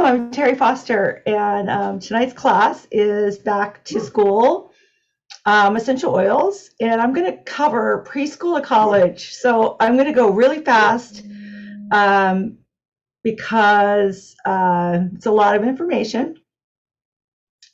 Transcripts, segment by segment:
I'm Terry Foster, and tonight's class is back to school, essential oils, and I'm going to cover preschool to college. So I'm going to go really fast because it's a lot of information,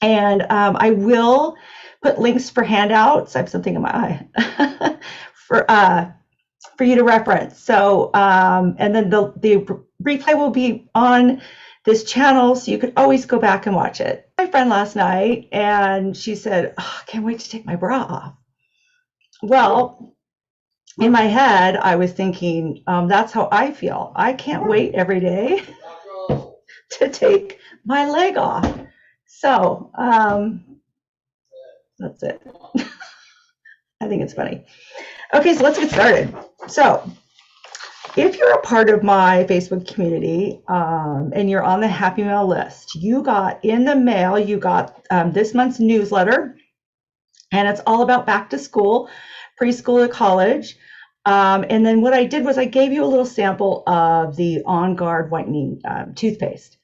and I will put links for handouts. I have something in my eye for you to reference. So, and then the replay will be on this channel, so you could always go back and watch it. My friend last night, and she said, oh, I can't wait to take my bra off. Well, in my head, I was thinking, that's how I feel. I can't wait every day to take my leg off. So, that's it. I think it's funny. Okay, so let's get started. So, if you're a part of my Facebook community and you're on the Happy Mail list, you got in the mail, you got this month's newsletter, and it's all about back to school, preschool to college. And then what I did was I gave you a little sample of the On Guard whitening toothpaste.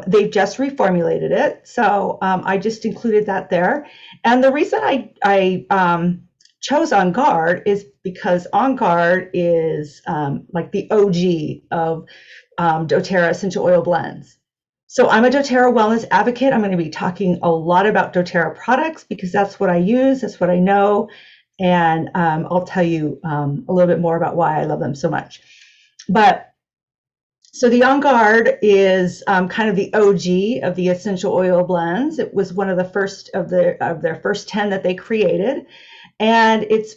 They've just reformulated it, so I just included that there. And the reason I chose On Guard is because On Guard is like the OG of doTERRA essential oil blends. So I'm a doTERRA wellness advocate. I'm going to be talking a lot about doTERRA products because that's what I use, that's what I know, and I'll tell you a little bit more about why I love them so much. But so the On Guard is kind of the OG of the essential oil blends. It was one of the first of their first 10 that they created. And it's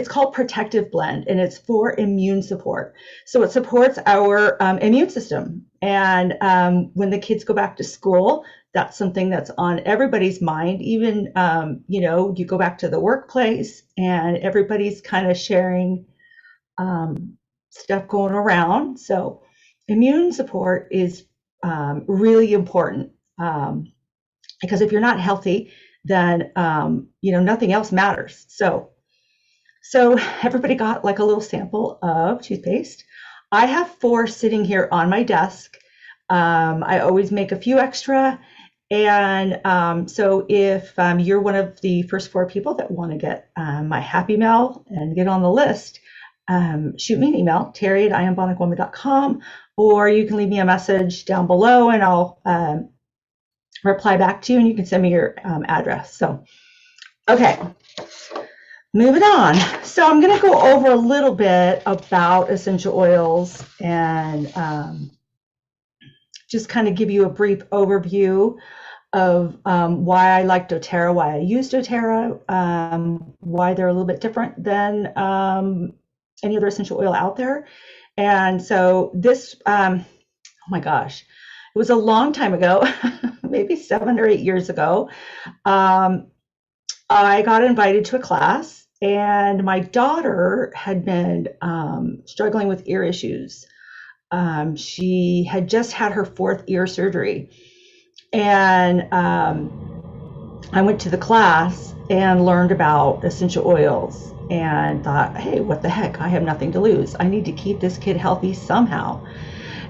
called Protective Blend, and it's for immune support. So it supports our immune system. And when the kids go back to school, that's something that's on everybody's mind. Even, you go back to the workplace and everybody's kind of sharing stuff going around. So immune support is really important because if you're not healthy, then nothing else matters. So everybody got like a little sample of toothpaste. I have 4 sitting here on my desk. I always make a few extra, and so if you're one of the first 4 people that want to get my Happy Mail and get on the list, shoot me an email, terry@iambonicwoman.com, or you can leave me a message down below and I'll reply back to you, and you can send me your address. So, okay, moving on. So I'm going to go over a little bit about essential oils and just kind of give you a brief overview of why I like doTERRA, why I use doTERRA, why they're a little bit different than any other essential oil out there. And so this, oh my gosh, it was a long time ago, maybe 7 or 8 years ago. I got invited to a class, and my daughter had been struggling with ear issues. She had just had her 4th ear surgery, and I went to the class and learned about essential oils and thought, hey, what the heck? I have nothing to lose. I need to keep this kid healthy somehow.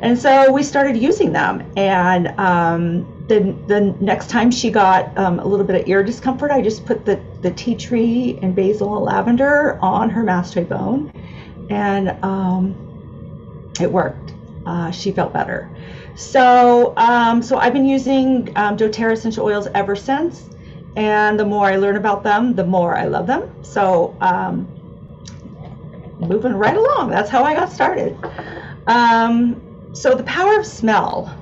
And so we started using them, and the next time she got a little bit of ear discomfort, I just put the tea tree and basil and lavender on her masseter bone, and it worked. She felt better. So I've been using doTERRA essential oils ever since, and the more I learn about them, the more I love them. So moving right along, that's how I got started. So the power of smell.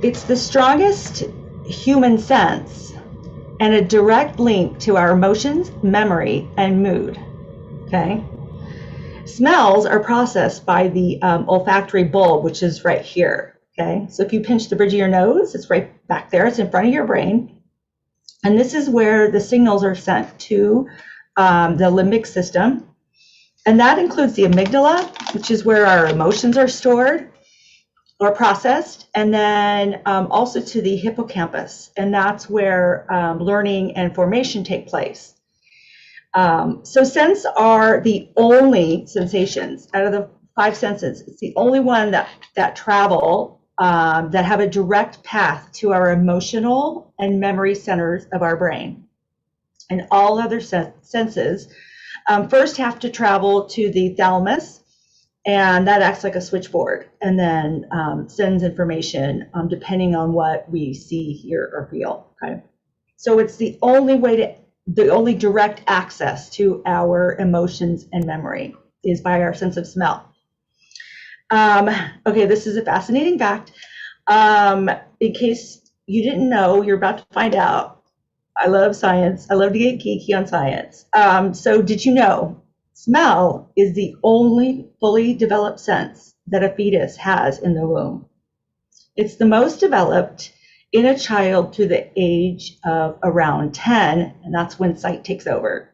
It's the strongest human sense and a direct link to our emotions, memory, and mood. Okay? Smells are processed by the olfactory bulb, which is right here. Okay? So if you pinch the bridge of your nose, it's right back there. It's in front of your brain. And this is where the signals are sent to the limbic system. And that includes the amygdala, which is where our emotions are stored or processed, and then also to the hippocampus, and that's where learning and formation take place. So scents are the only sensations out of the five senses. It's the only one that travel, that have a direct path to our emotional and memory centers of our brain. And all other senses first have to travel to the thalamus, and that acts like a switchboard, and then sends information depending on what we see, hear, or feel. Okay, so it's the only direct access to our emotions and memory is by our sense of smell. Okay, this is a fascinating fact. In case you didn't know, you're about to find out. I love science. I love to get geeky on science. So did you know smell is the only fully developed sense that a fetus has in the womb? It's the most developed in a child to the age of around 10, and that's when sight takes over.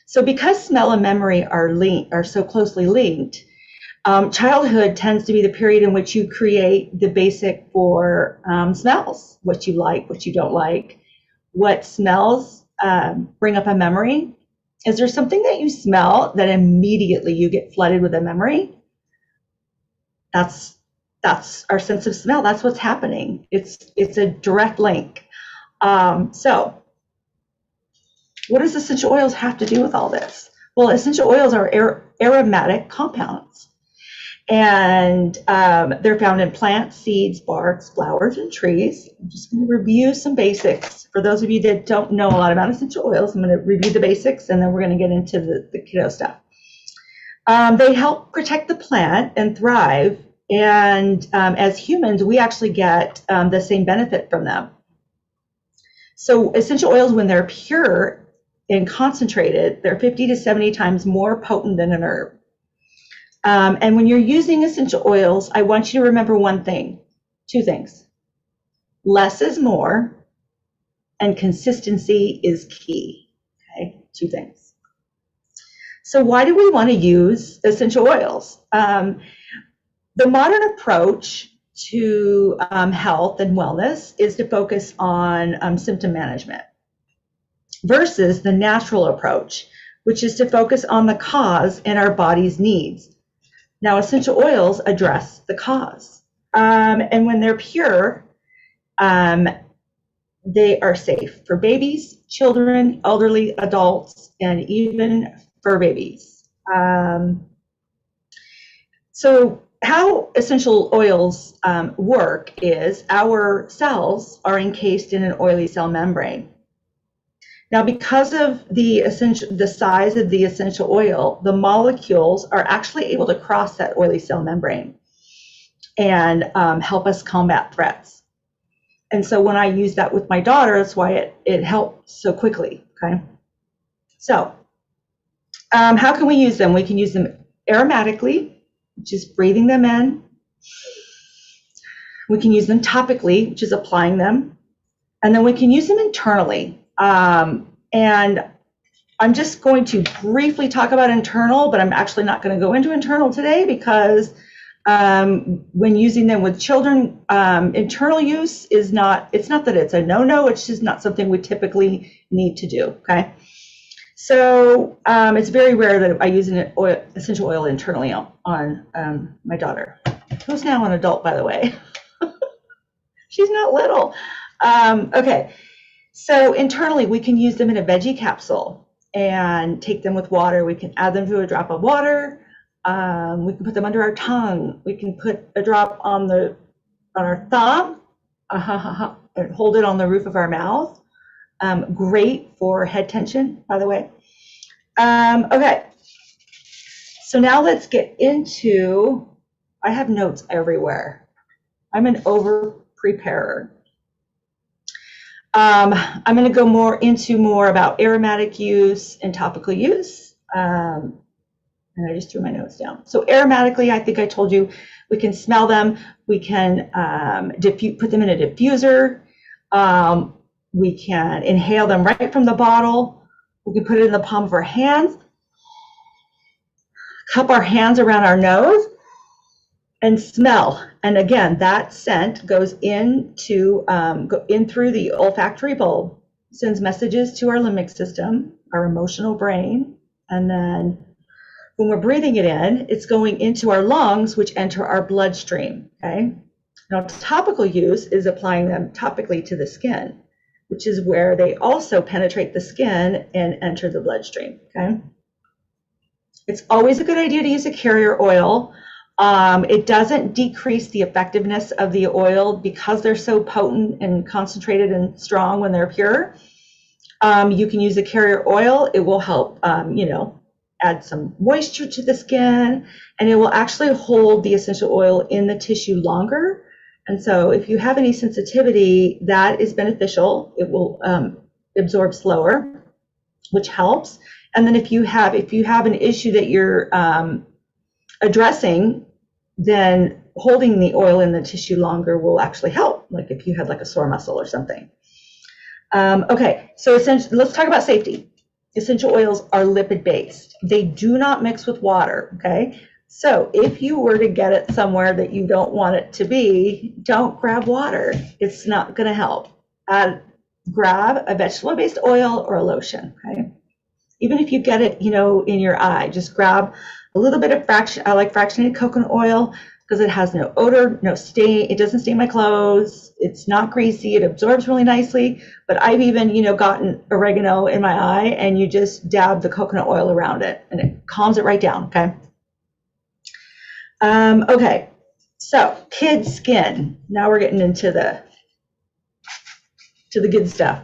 So because smell and memory are so closely linked, childhood tends to be the period in which you create the basic for smells, what you like, what you don't like, what smells bring up a memory. Is there something that you smell that immediately you get flooded with a memory? That's our sense of smell. That's what's happening. It's a direct link. So what does essential oils have to do with all this? Well, essential oils are aromatic compounds, and they're found in plants, seeds, barks, flowers, and trees. I'm just going to review some basics. For those of you that don't know a lot about essential oils, I'm going to review the basics, and then we're going to get into the kiddo stuff. They help protect the plant and thrive, and as humans, we actually get the same benefit from them. So essential oils, when they're pure and concentrated, they're 50 to 70 times more potent than an herb. And when you're using essential oils, I want you to remember two things. Less is more, and consistency is key. Okay, two things. So why do we want to use essential oils? The modern approach to health and wellness is to focus on symptom management versus the natural approach, which is to focus on the cause and our body's needs. Now, essential oils address the cause, and when they're pure, they are safe for babies, children, elderly, adults, and even fur babies. So how essential oils work is our cells are encased in an oily cell membrane. Now, because of the size of the essential oil, the molecules are actually able to cross that oily cell membrane and help us combat threats. And so when I use that with my daughter, that's why it helps so quickly, okay? So how can we use them? We can use them aromatically, which is breathing them in. We can use them topically, which is applying them. And then we can use them internally. And I'm just going to briefly talk about internal, but I'm actually not going to go into internal today because when using them with children, internal use it's not that it's a no-no, it's just not something we typically need to do, okay? So it's very rare that I use an essential oil internally on my daughter, who's now an adult, by the way. She's not little. Okay. So internally, we can use them in a veggie capsule and take them with water. We can add them to a drop of water. We can put them under our tongue. We can put a drop on our thumb and hold it on the roof of our mouth. Great for head tension, by the way. Okay. So now let's get into, I have notes everywhere. I'm an over-preparer. I'm going to go more about aromatic use and topical use. And I just threw my notes down. So aromatically, I think I told you, we can smell them. We can put them in a diffuser. We can inhale them right from the bottle. We can put it in the palm of our hands, cup our hands around our nose, and smell. And again, that scent goes in through the olfactory bulb, sends messages to our limbic system, our emotional brain, and then when we're breathing it in, it's going into our lungs, which enter our bloodstream, okay? Now, topical use is applying them topically to the skin, which is where they also penetrate the skin and enter the bloodstream, okay? It's always a good idea to use a carrier oil. It doesn't decrease the effectiveness of the oil because they're so potent and concentrated and strong when they're pure. You can use a carrier oil. It will help, add some moisture to the skin, and it will actually hold the essential oil in the tissue longer. And so if you have any sensitivity, that is beneficial. It will absorb slower, which helps. And then if you have an issue that you're addressing, then holding the oil in the tissue longer will actually help, like if you had like a sore muscle or something. Okay, so let's talk about safety. Essential oils are lipid-based. They do not mix with water, okay? So if you were to get it somewhere that you don't want it to be, don't grab water. It's not gonna help. Grab a vegetable-based oil or a lotion, okay? Even if you get it, in your eye, just grab a little bit of fractionated coconut oil, because it has no odor, no stain. It doesn't stain my clothes. It's not greasy. It absorbs really nicely. But I've even, gotten oregano in my eye, and you just dab the coconut oil around it, and it calms it right down. Okay. Okay. So kids' skin. Now we're getting into the good stuff.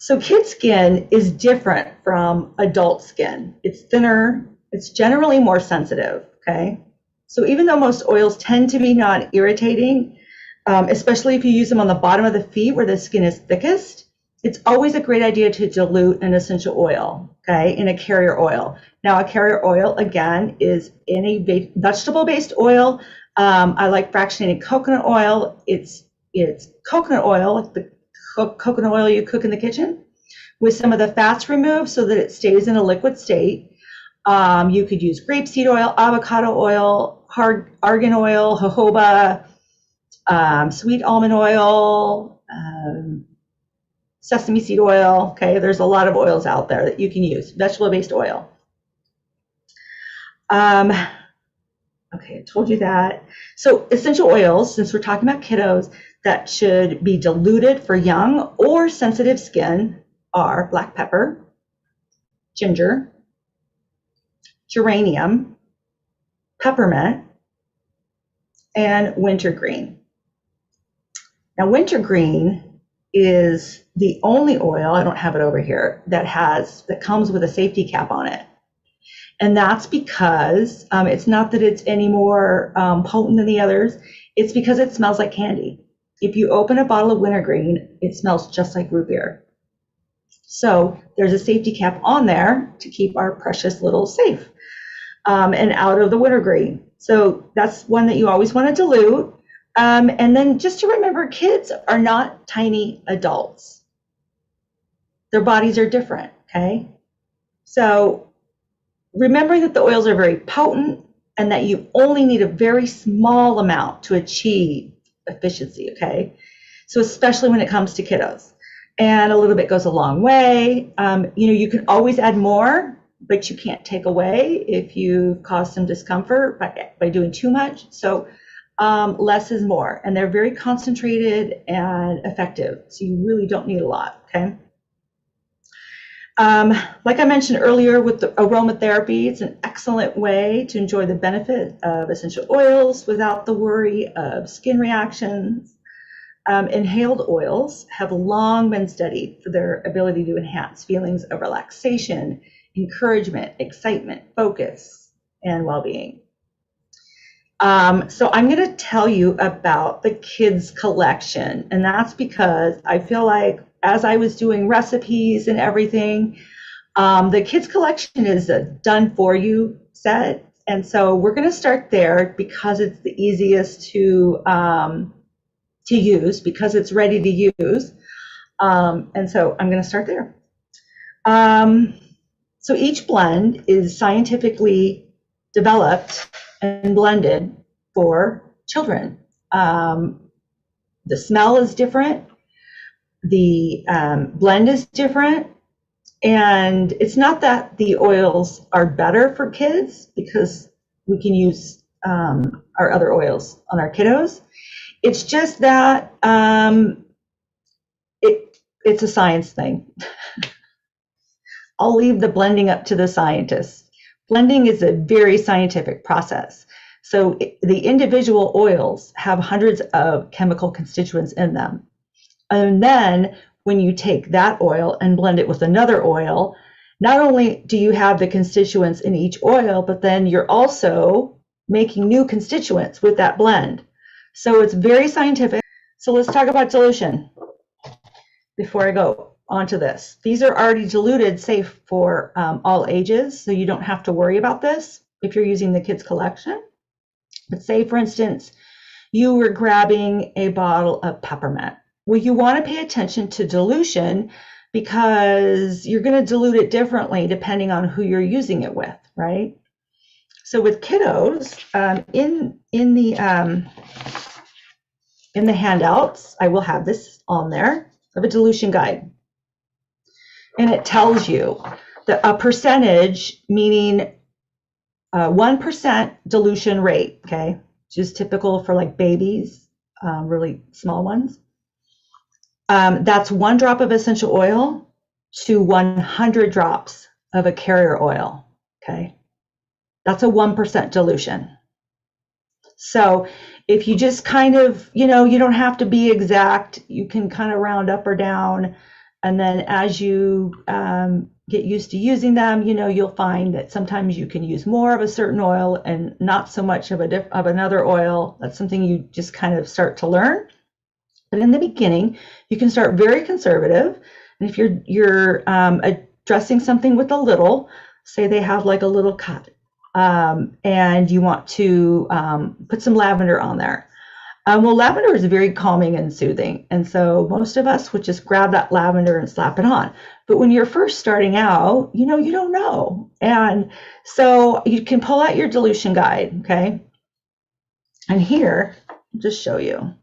So kids' skin is different from adult skin. It's thinner. It's generally more sensitive. Okay. So even though most oils tend to be non-irritating, especially if you use them on the bottom of the feet where the skin is thickest, it's always a great idea to dilute an essential oil, okay, in a carrier oil. Now, a carrier oil, again, is any vegetable-based oil. I like fractionated coconut oil. It's coconut oil, like the coconut oil you cook in the kitchen, with some of the fats removed so that it stays in a liquid state. You could use grapeseed oil, avocado oil, hard argan oil, jojoba, sweet almond oil, sesame seed oil. Okay, there's a lot of oils out there that you can use, vegetable-based oil. Okay, I told you that. So essential oils, since we're talking about kiddos, that should be diluted for young or sensitive skin are black pepper, ginger, geranium, peppermint, and wintergreen. Now, wintergreen is the only oil, I don't have it over here, that comes with a safety cap on it. And that's because it's not that it's any more potent than the others, it's because it smells like candy. If you open a bottle of wintergreen, it smells just like root beer. So there's a safety cap on there to keep our precious little safe and out of the wintergreen. So that's one that you always want to dilute. And then just to remember, kids are not tiny adults. Their bodies are different, okay? So remembering that the oils are very potent and that you only need a very small amount to achieve efficiency, okay? So especially when it comes to kiddos. And a little bit goes a long way. You can always add more, but you can't take away if you cause some discomfort by doing too much. So less is more, and they're very concentrated and effective. So you really don't need a lot, okay? Like I mentioned earlier with the aromatherapy, it's an excellent way to enjoy the benefit of essential oils without the worry of skin reactions. Inhaled oils have long been studied for their ability to enhance feelings of relaxation, encouragement, excitement, focus, and well-being. So I'm going to tell you about the kids collection, and that's because I feel like as I was doing recipes and everything, the kids collection is a done for you set. And so we're going to start there because it's the easiest to use, because it's ready to use. And so I'm going to start there. So each blend is scientifically developed and blended for children. The smell is different. The blend is different. And it's not that the oils are better for kids, because we can use our other oils on our kiddos. It's just that it's a science thing. I'll leave the blending up to the scientists. Blending is a very scientific process. So the individual oils have hundreds of chemical constituents in them. And then when you take that oil and blend it with another oil, not only do you have the constituents in each oil, but then you're also making new constituents with that blend. So it's very scientific. So let's talk about dilution before I go on to this. These are already diluted, safe for all ages, so you don't have to worry about this if you're using the kids collection. But say, for instance, you were grabbing a bottle of peppermint. Well, you want to pay attention to dilution, because you're going to dilute it differently depending on who you're using it with, right? So with kiddos, in the handouts, I will have this on there, of a dilution guide. And it tells you that a percentage, meaning 1% dilution rate, okay, which is typical for like babies, really small ones. That's 1 drop of essential oil to 100 drops of a carrier oil, okay? That's a 1% dilution. So if you just kind of, you don't have to be exact, you can kind of round up or down. And then as you get used to using them, you'll find that sometimes you can use more of a certain oil and not so much of another oil. That's something you just kind of start to learn. But in the beginning, you can start very conservative. And if you're addressing something with a little, say they have like a little cut, and you want to put some lavender on there. Well, lavender is very calming and soothing. And so most of us would just grab that lavender and slap it on. But when you're first starting out, you don't know. And so you can pull out your dilution guide, okay? And here, I'll just show you.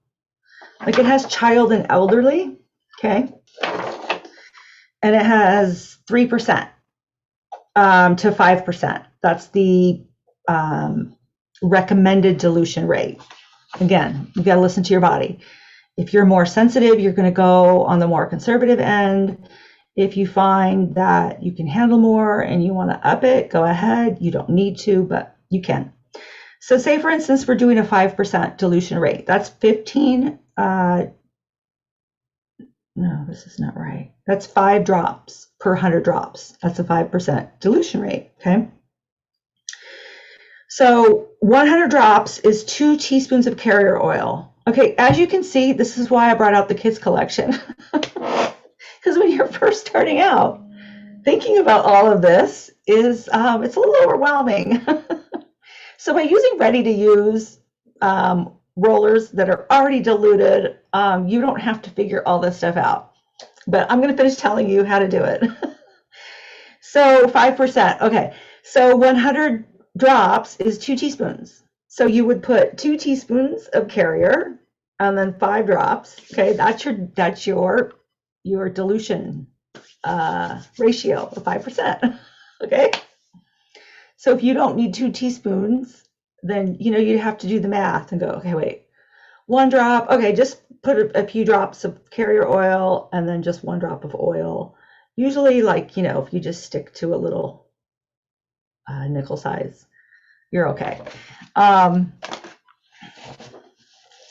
Like, it has child and elderly, okay? And it has 3% to 5%. That's the recommended dilution rate. Again, you got to listen to your body. If you're more sensitive, you're going to go on the more conservative end. If you find that you can handle more and you want to up it, go ahead. You don't need to, but you can. So say, for instance, we're doing a 5% dilution rate. That's 15. No, this is not right. That's 5 drops per 100 drops. That's a 5% dilution rate, okay? So 100 drops is 2 teaspoons of carrier oil. Okay, as you can see, this is why I brought out the kids collection. Because when you're first starting out, thinking about all of this is, it's a little overwhelming. So by using ready-to-use rollers that are already diluted, you don't have to figure all this stuff out. But I'm going to finish telling you how to do it. So 5%. Okay, so 100 drops is 2 teaspoons. So you would put 2 teaspoons of carrier and then 5 drops. Okay, that's your dilution ratio of 5%. Okay. So if you don't need 2 teaspoons, then you have to do the math and go, okay, wait, 1 drop. Okay, just put a few drops of carrier oil and then just 1 drop of oil. Usually, like, if you just stick to a little nickel size, you're okay.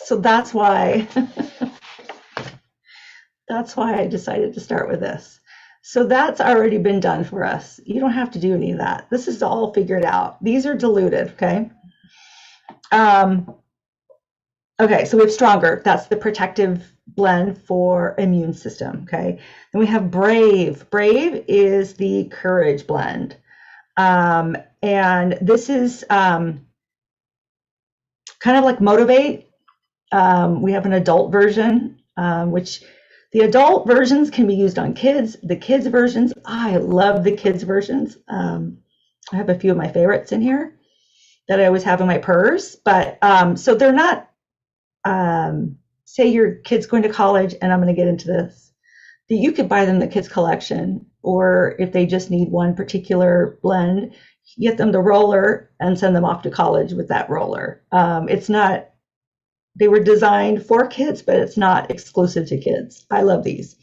So that's why I decided to start with this. So that's already been done for us. You don't have to do any of that. This is all figured out. These are diluted, okay? Okay, so we have stronger. That's the protective blend for immune system, okay? Then we have brave. Brave is the courage blend. And this is kind of like motivate. We have an adult version, which the adult versions can be used on kids. The kids versions, I love the kids versions. I have a few of my favorites in here that I always have in my purse. But so they're not, say your kid's going to college, and I'm going to get into this. that you could buy them the kids collection, or if they just need one particular blend, get them the roller and send them off to college with that roller. It's not, they were designed for kids, but it's not exclusive to kids. I love these.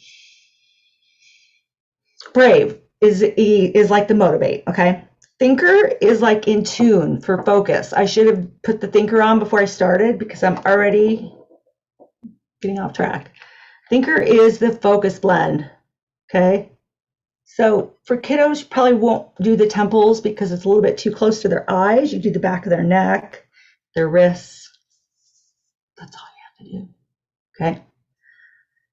Brave is like the motivate, okay? Thinker is like in tune for focus. I should have put the thinker on before I started because I'm already getting off track. Thinker is the focus blend, okay? So for kiddos, you probably won't do the temples because it's a little bit too close to their eyes. You do the back of their neck, their wrists. That's all you have to do, okay?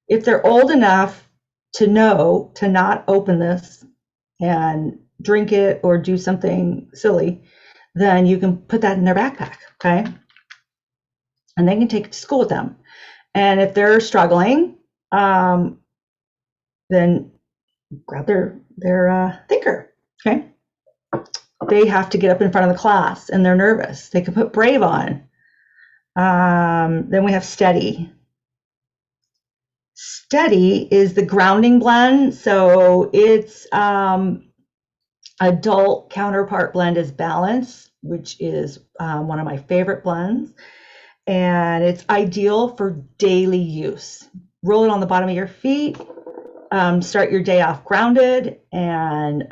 If they're old enough to know to not open this and drink it or do something silly, then you can put that in their backpack, okay? And they can take it to school with them. And if they're struggling, then grab their thinker, okay? They have to get up in front of the class and they're nervous. They can put Brave on. Then we have Steady. Steady is the grounding blend. So its adult counterpart blend is Balance, which is one of my favorite blends. And it's ideal for daily use. Roll it on the bottom of your feet. Start your day off grounded, and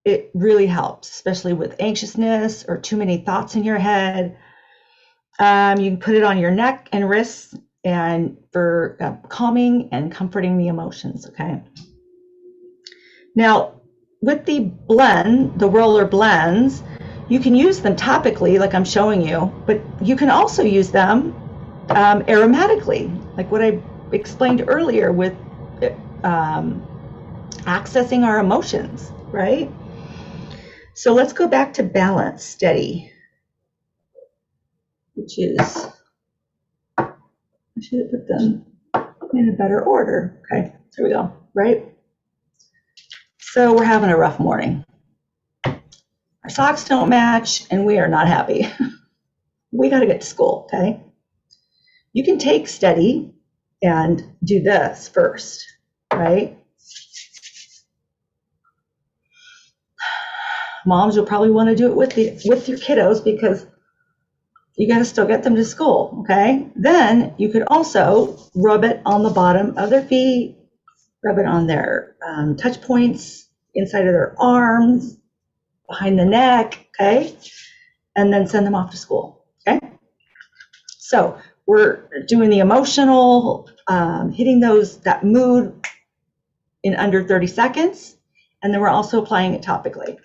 it really helps, especially with anxiousness or too many thoughts in your head. You can put it on your neck and wrists and for calming and comforting the emotions, okay? Now, with the blend, the roller blends, you can use them topically like I'm showing you, but you can also use them aromatically, like what I explained earlier with accessing our emotions, right? So let's go back to Balance, Steady, which is, I should have put them in a better order. Okay, there we go, right? So we're having a rough morning. Our socks don't match and we are not happy. We got to get to school, okay? You can take Steady and do this first, right? Moms will probably want to do it with your kiddos because you got to still get them to school, okay? Then you could also rub it on the bottom of their feet, rub it on their touch points, inside of their arms, behind the neck, okay? And then send them off to school, okay? So we're doing the emotional, hitting that mood in under 30 seconds, and then we're also applying it topically,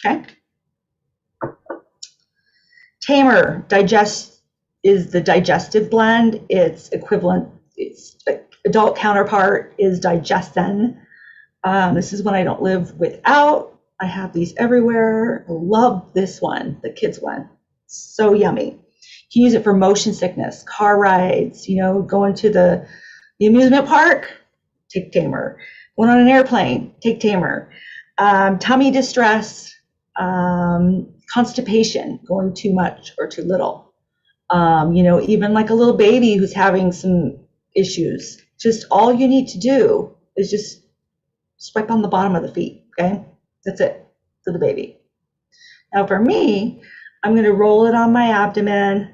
okay? Tamer is the digestive blend. Its equivalent, its adult counterpart is Digesten. This is one I don't live without. I have these everywhere. I love this one, the kids one. So yummy. You can use it for motion sickness, car rides, going to the amusement park, take Tamer. Going on an airplane, take Tamer. Tummy distress, constipation, going too much or too little. Even like a little baby who's having some issues. Just all you need to do is just swipe on the bottom of the feet, okay? That's it for the baby. Now for me, I'm going to roll it on my abdomen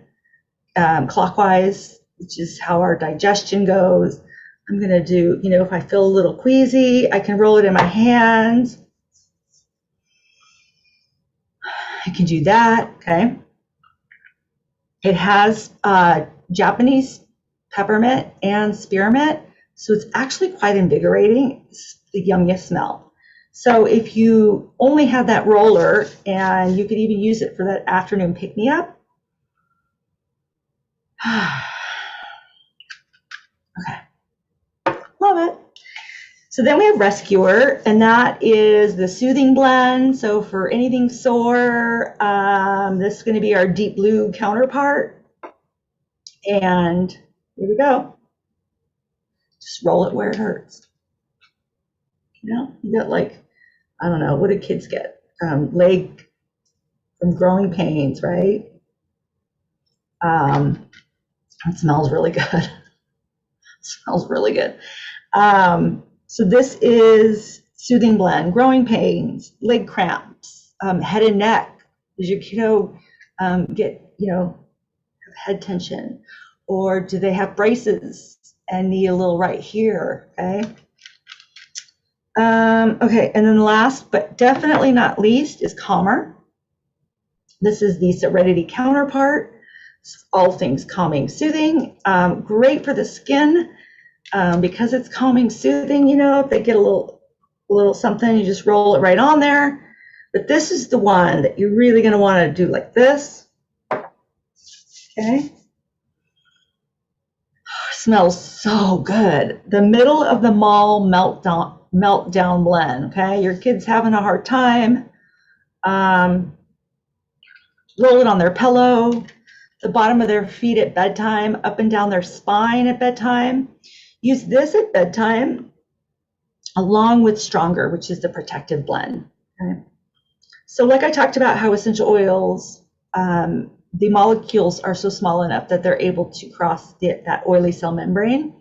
clockwise, which is how our digestion goes. I'm going to do, if I feel a little queasy, I can roll it in my hands. I can do that, okay? It has Japanese peppermint and spearmint, so it's actually quite invigorating. It's the yummiest smell. So if you only had that roller, and you could even use it for that afternoon pick-me-up. Okay, love it. So then we have Rescuer, and that is the soothing blend. So for anything sore, this is going to be our deep blue counterpart. And here we go. Just roll it where it hurts. You got like, I don't know, what do kids get? Leg from growing pains, right? It smells really good. It smells really good. So this is soothing blend, growing pains, leg cramps, head and neck. Does your kiddo get, head tension? Or do they have braces and need a little right here, okay? Okay, and then last but definitely not least is Calmer. This is the Serenity counterpart. All things calming, soothing, great for the skin because it's calming, soothing. If they get a little something, you just roll it right on there. But this is the one that you're really going to want to do like this. Okay. Smells so good. The middle of the mall meltdown blend. Okay, your kid's having a hard time. Roll it on their pillow, the bottom of their feet at bedtime, up and down their spine at bedtime. Use this at bedtime along with Stronger, which is the protective blend. Okay. So like I talked about how essential oils, the molecules are so small enough that they're able to cross that oily cell membrane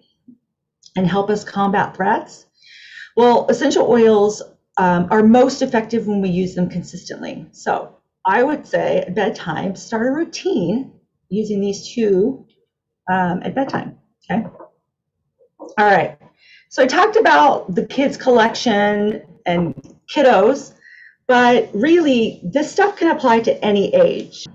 and help us combat threats. Well, essential oils are most effective when we use them consistently. So I would say at bedtime, start a routine using these two at bedtime, okay? All right, so I talked about the kids' collection and kiddos, but really this stuff can apply to any age.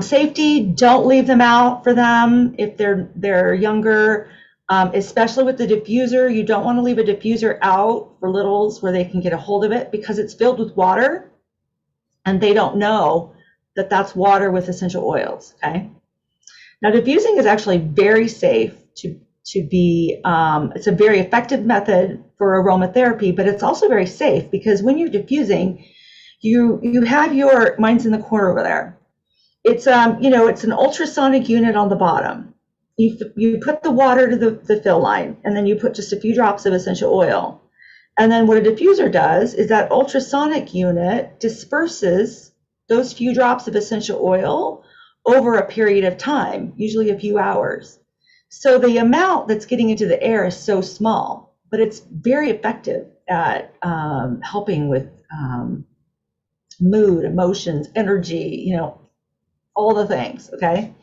Safety, don't leave them out for them if they're younger, especially with the diffuser. You don't want to leave a diffuser out for littles where they can get a hold of it because it's filled with water and they don't know that that's water with essential oils, okay? Now, diffusing is actually very safe to be, it's a very effective method for aromatherapy, but it's also very safe because when you're diffusing, you have your, mine's in the corner over there. It's, it's an ultrasonic unit on the bottom. You put the water to the fill line, and then you put just a few drops of essential oil. And then what a diffuser does is that ultrasonic unit disperses those few drops of essential oil over a period of time, usually a few hours. So the amount that's getting into the air is so small, but it's very effective at helping with mood, emotions, energy, all the things, okay?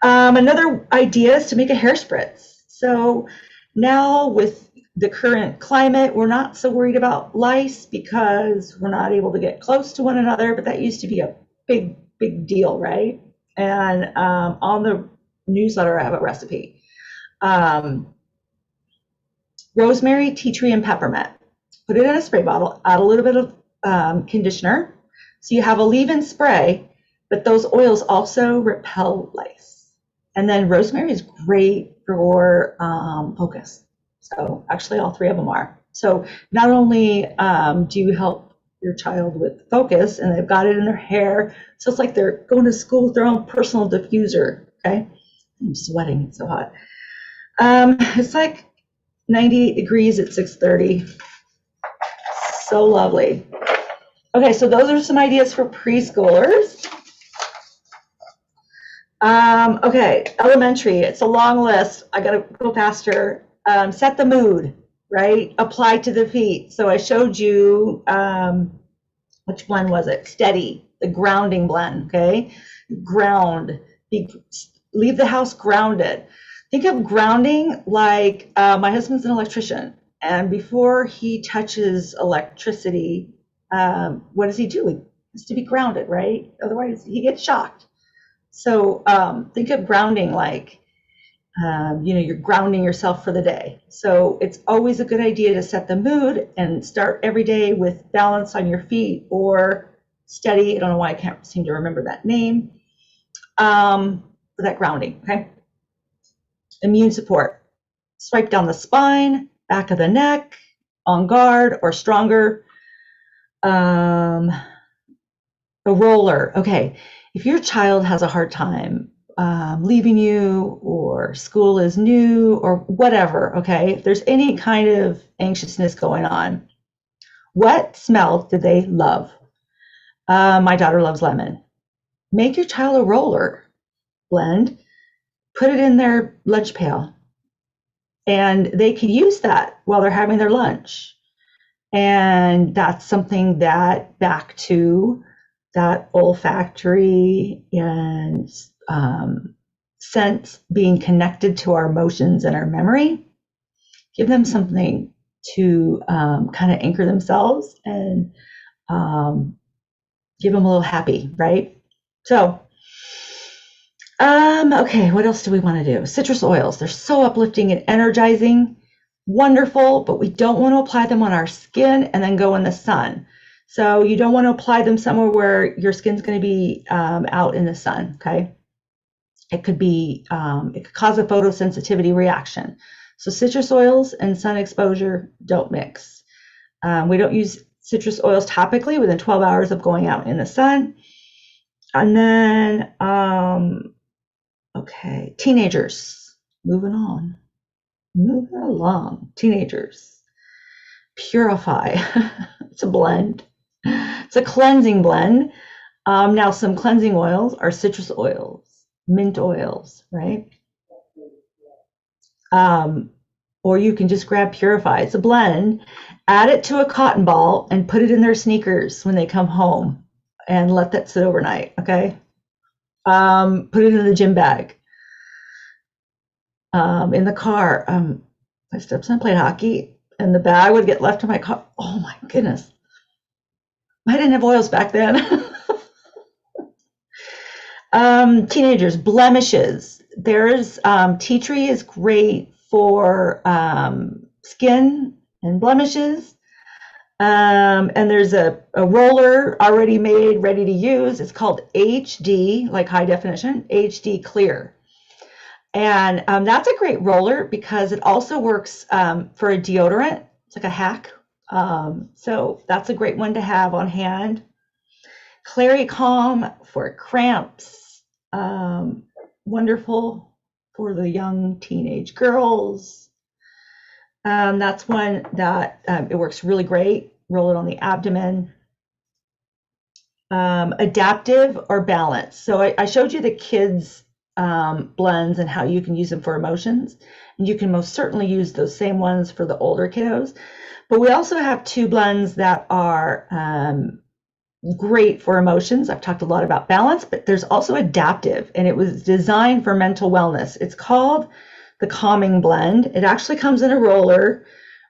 Another idea is to make a hair spritz. So now with the current climate, we're not so worried about lice because we're not able to get close to one another, but that used to be a big, big deal, right? And on the newsletter, I have a recipe. Rosemary, tea tree, and peppermint. Put it in a spray bottle, add a little bit of conditioner. So you have a leave-in spray, but those oils also repel lice. And then rosemary is great for focus. So actually all three of them are. So not only do you help your child with focus and they've got it in their hair, so it's like they're going to school with their own personal diffuser, okay? I'm sweating, it's so hot. It's like 98 degrees at 6:30. So lovely. Okay, so those are some ideas for preschoolers. Okay, elementary, it's a long list. I gotta go faster. Set the mood, right? Apply to the feet. So I showed you, which one was it? Steady, the grounding blend, okay? Ground, leave the house grounded. Think of grounding like my husband's an electrician, and before he touches electricity, what does he do? He has to be grounded, right? Otherwise he gets shocked. So think of grounding like, you're grounding yourself for the day. So it's always a good idea to set the mood and start every day with balance on your feet or steady. I don't know why I can't seem to remember that name. For that grounding, okay? Immune support. Swipe down the spine, back of the neck, on guard or stronger. A roller, okay. If your child has a hard time leaving you or school is new or whatever, okay, if there's any kind of anxiousness going on, what smell do they love? My daughter loves lemon. Make your child a roller blend, put it in their lunch pail. And they could use that while they're having their lunch. And that's something that back to that olfactory and sense being connected to our emotions and our memory. Give them something to kind of anchor themselves and give them a little happy, right? So, okay, what else do we want to do? Citrus oils, they're so uplifting and energizing, wonderful, but we don't want to apply them on our skin and then go in the sun. So you don't want to apply them somewhere where your skin's going to be out in the sun, okay? It could be, it could cause a photosensitivity reaction. So citrus oils and sun exposure don't mix. We don't use citrus oils topically within 12 hours of going out in the sun. And then, okay, teenagers, moving along, teenagers. Purify, it's a blend. It's a cleansing blend. Now some cleansing oils are citrus oils, mint oils, right? Or you can just grab Purify. It's a blend. Add it to a cotton ball and put it in their sneakers when they come home and let that sit overnight, okay? Put it in the gym bag. In the car, my stepson played hockey and the bag would get left in my car. Oh my goodness. I didn't have oils back then. Teenagers, blemishes. There's tea tree is great for skin and blemishes. And there's a roller already made, ready to use. It's called HD, like high definition, HD Clear. And that's a great roller because it also works for a deodorant. It's like a hack. So that's a great one to have on hand. Clary Calm for cramps. Wonderful for the young teenage girls. That's one that it works really great. Roll it on the abdomen. Adaptive or balanced. So I showed you the kids blends and how you can use them for emotions. And you can most certainly use those same ones for the older kiddos. But we also have two blends that are great for emotions. I've talked a lot about balance, but there's also adaptive, and it was designed for mental wellness. It's called the Calming Blend. It actually comes in a roller,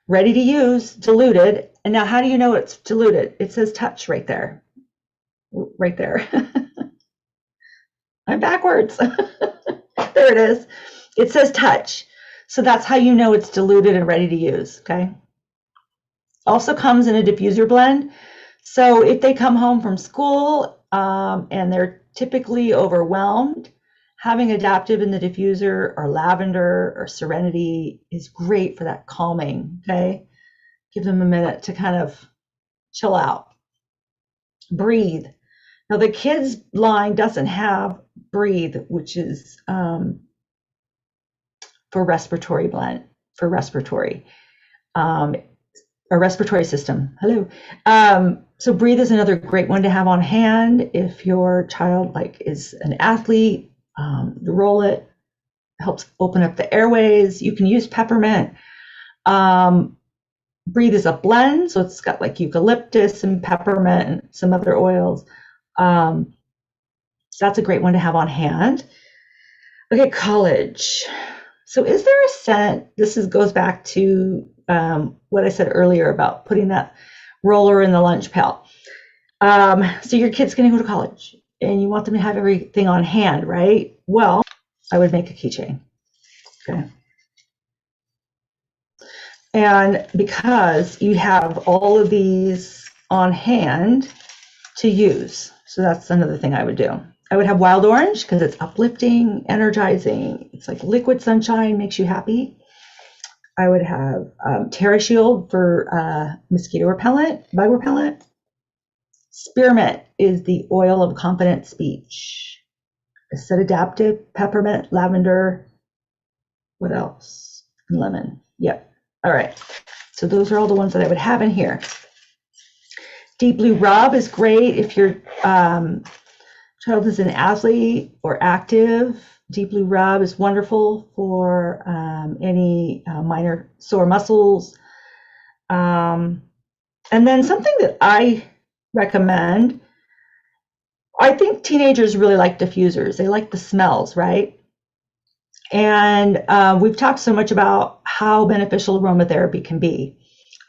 ready to use, diluted. And now how do you know it's diluted? It says touch right there. Right there. I'm backwards. There it is. It says touch. So that's how you know it's diluted and ready to use, okay? Also comes in a diffuser blend. So if they come home from school and they're typically overwhelmed, having adaptive in the diffuser or lavender or serenity is great for that calming, okay? Give them a minute to kind of chill out. Breathe. Now the kids line doesn't have Breathe, which is for respiratory blend, for respiratory. A respiratory system. Hello. So Breathe is another great one to have on hand if your child is an athlete. Roll it, helps open up the airways. You can use peppermint. Breathe is a blend, so it's got like eucalyptus and peppermint and some other oils. So that's a great one to have on hand. Okay, college. So is there a scent? This goes back to what I said earlier about putting that roller in the lunch pail. So your kid's going to go to college and you want them to have everything on hand, right? Well, I would make a keychain. Okay. And because you have all of these on hand to use. So that's another thing I would do. I would have wild orange because it's uplifting, energizing. It's like liquid sunshine, makes you happy. I would have TerraShield for mosquito repellent, bug repellent. Spearmint is the oil of confident speech. I said adaptive, peppermint, lavender. What else? And lemon. Yep. All right. So those are all the ones that I would have in here. Deep Blue Rub is great if your child is an athlete or active. Deep Blue Rub is wonderful for any minor sore muscles. And then something that I recommend, I think teenagers really like diffusers. They like the smells, right? And we've talked so much about how beneficial aromatherapy can be.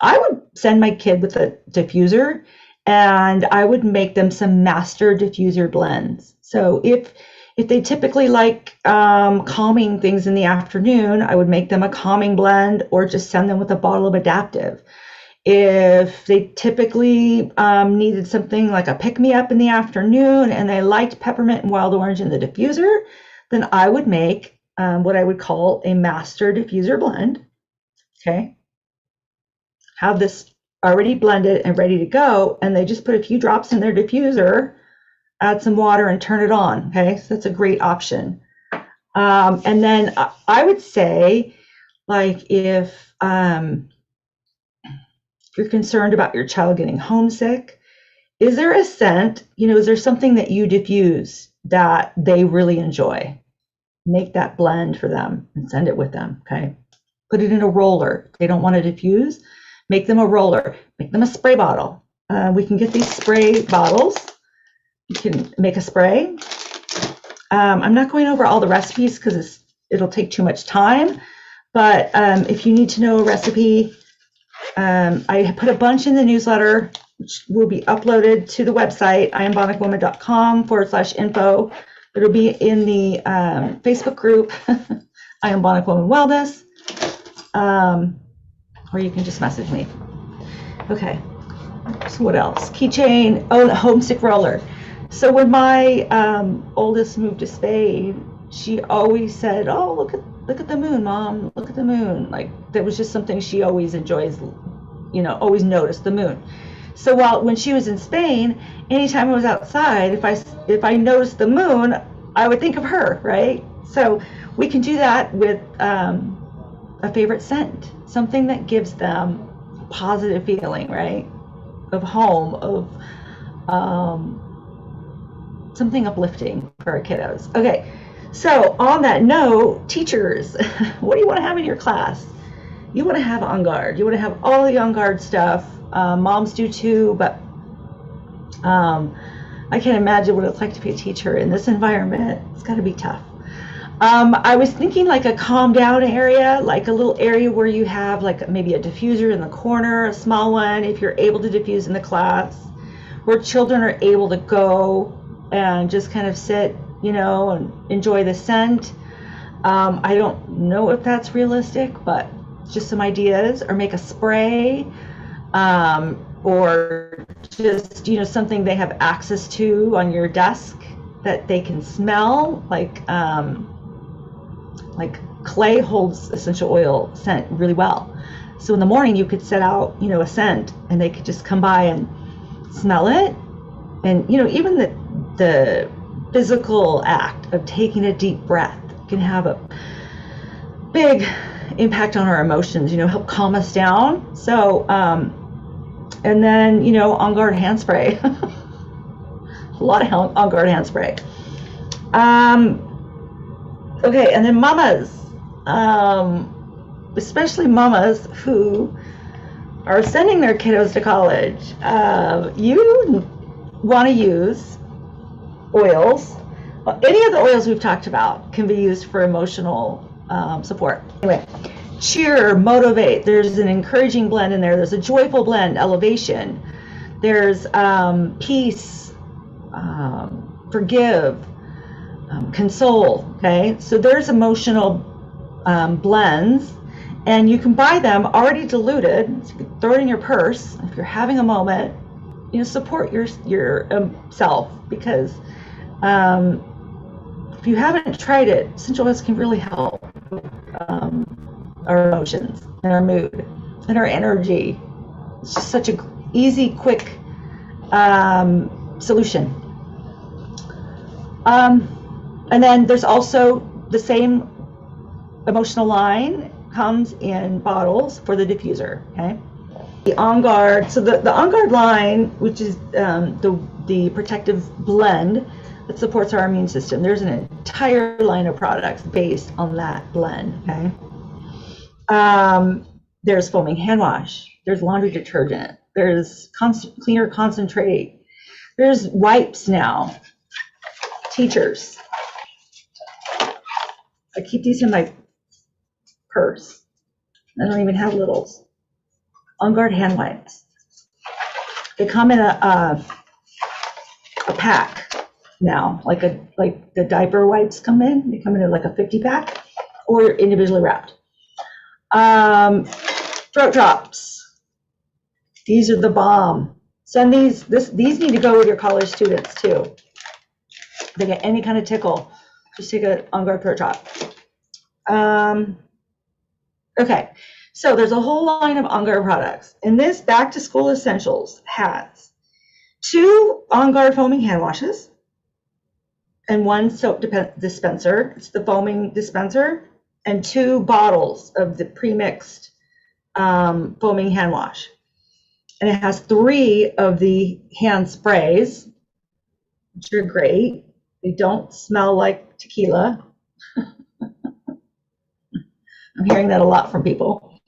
I would send my kid with a diffuser, and I would make them some master diffuser blends. So if they typically like calming things in the afternoon, I would make them a calming blend or just send them with a bottle of Adaptive. If they typically needed something like a pick-me-up in the afternoon and they liked peppermint and wild orange in the diffuser, then I would make what I would call a master diffuser blend. Okay. Have this already blended and ready to go, and they just put a few drops in their diffuser, add some water, and turn it on. Okay, so that's a great option. And then I would say, like, if you're concerned about your child getting homesick, is there a scent, is there something that you diffuse that they really enjoy? Make that blend for them and send it with them. Okay, put it in a roller. If they don't want to diffuse, make them a roller, make them a spray bottle. We can get these spray bottles. You can make a spray. I'm not going over all the recipes because it'll take too much time, but if you need to know a recipe, I put a bunch in the newsletter, which will be uploaded to the website, iambonicwoman.com/info. It'll be in the Facebook group, I Am Bonic Woman Wellness. Or you can just message me. Okay, so what else? Keychain, the homesick roller. So when my oldest moved to Spain, she always said, oh, look at the moon, Mom, look at the moon. Like, that was just something she always enjoys, always noticed the moon. So when she was in Spain, anytime I was outside, if I noticed the moon, I would think of her, right? So we can do that with a favorite scent, something that gives them a positive feeling, right? Of home, of something uplifting for our kiddos. Okay, so on that note, teachers, what do you want to have in your class? You want to have On Guard. You want to have all the On Guard stuff. Moms do too, but I can't imagine what it's like to be a teacher in this environment. It's got to be tough. I was thinking like a calm down area, like a little area where you have like maybe a diffuser in the corner, a small one, if you're able to diffuse in the class, where children are able to go and just kind of sit, and enjoy the scent. I don't know if that's realistic, but just some ideas. Or make a spray, or just, something they have access to on your desk that they can smell, like clay holds essential oil scent really well. So in the morning you could set out, a scent, and they could just come by and smell it. And, even the physical act of taking a deep breath can have a big impact on our emotions, help calm us down. So, and then, On Guard hand spray. A lot of On Guard hand spray. Okay, and then mamas, especially mamas who are sending their kiddos to college, you want to use oils. Any of the oils we've talked about can be used for emotional support. Anyway, cheer, motivate. There's an encouraging blend in there. There's a joyful blend, elevation. There's peace, forgive, console. Okay, so there's emotional blends, and you can buy them already diluted. So you can throw it in your purse if you're having a moment. Support your self, because if you haven't tried it, essential oils can really help our emotions and our mood and our energy. It's just such a easy, quick solution. And then there's also the same emotional line comes in bottles for the diffuser. Okay. The On Guard, so the On Guard line, which is the protective blend, that supports our immune system. There's an entire line of products based on that blend, okay? There's foaming hand wash. There's laundry detergent. There's cleaner concentrate. There's wipes now. Teachers. I keep these in my purse. I don't even have littles. On Guard hand wipes. They come in a pack now, like the diaper wipes come in. They come in like a 50 pack or individually wrapped. Throat drops. These are the bomb. Send these need to go with your college students too. If they get any kind of tickle, just take an On Guard throat drop. Okay, so there's a whole line of On Guard products. And this back to school essentials has 2 On Guard foaming hand washes and 1 soap dispenser. It's the foaming dispenser, and 2 bottles of the pre-mixed foaming hand wash. And it has 3 of the hand sprays, which are great. They don't smell like tequila. I'm hearing that a lot from people.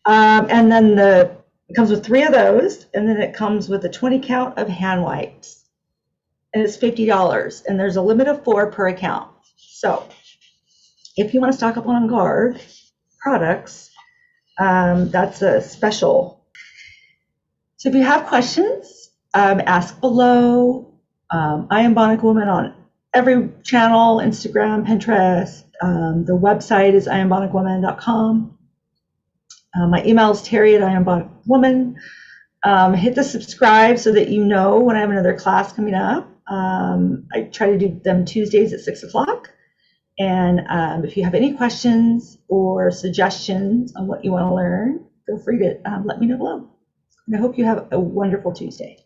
And then it comes with 3 of those, and then it comes with a 20 count of hand wipes. And it's $50, and there's a limit of 4 per account. So if you want to stock up on Guard products, that's a special. So if you have questions, ask below. I am Bionic Woman on every channel, Instagram, Pinterest. The website is iambionicwoman.com. My email is terry@iambionicwoman. Hit the subscribe so that you know when I have another class coming up. I try to do them Tuesdays at 6 o'clock. And if you have any questions or suggestions on what you want to learn, feel free to let me know below. And I hope you have a wonderful Tuesday.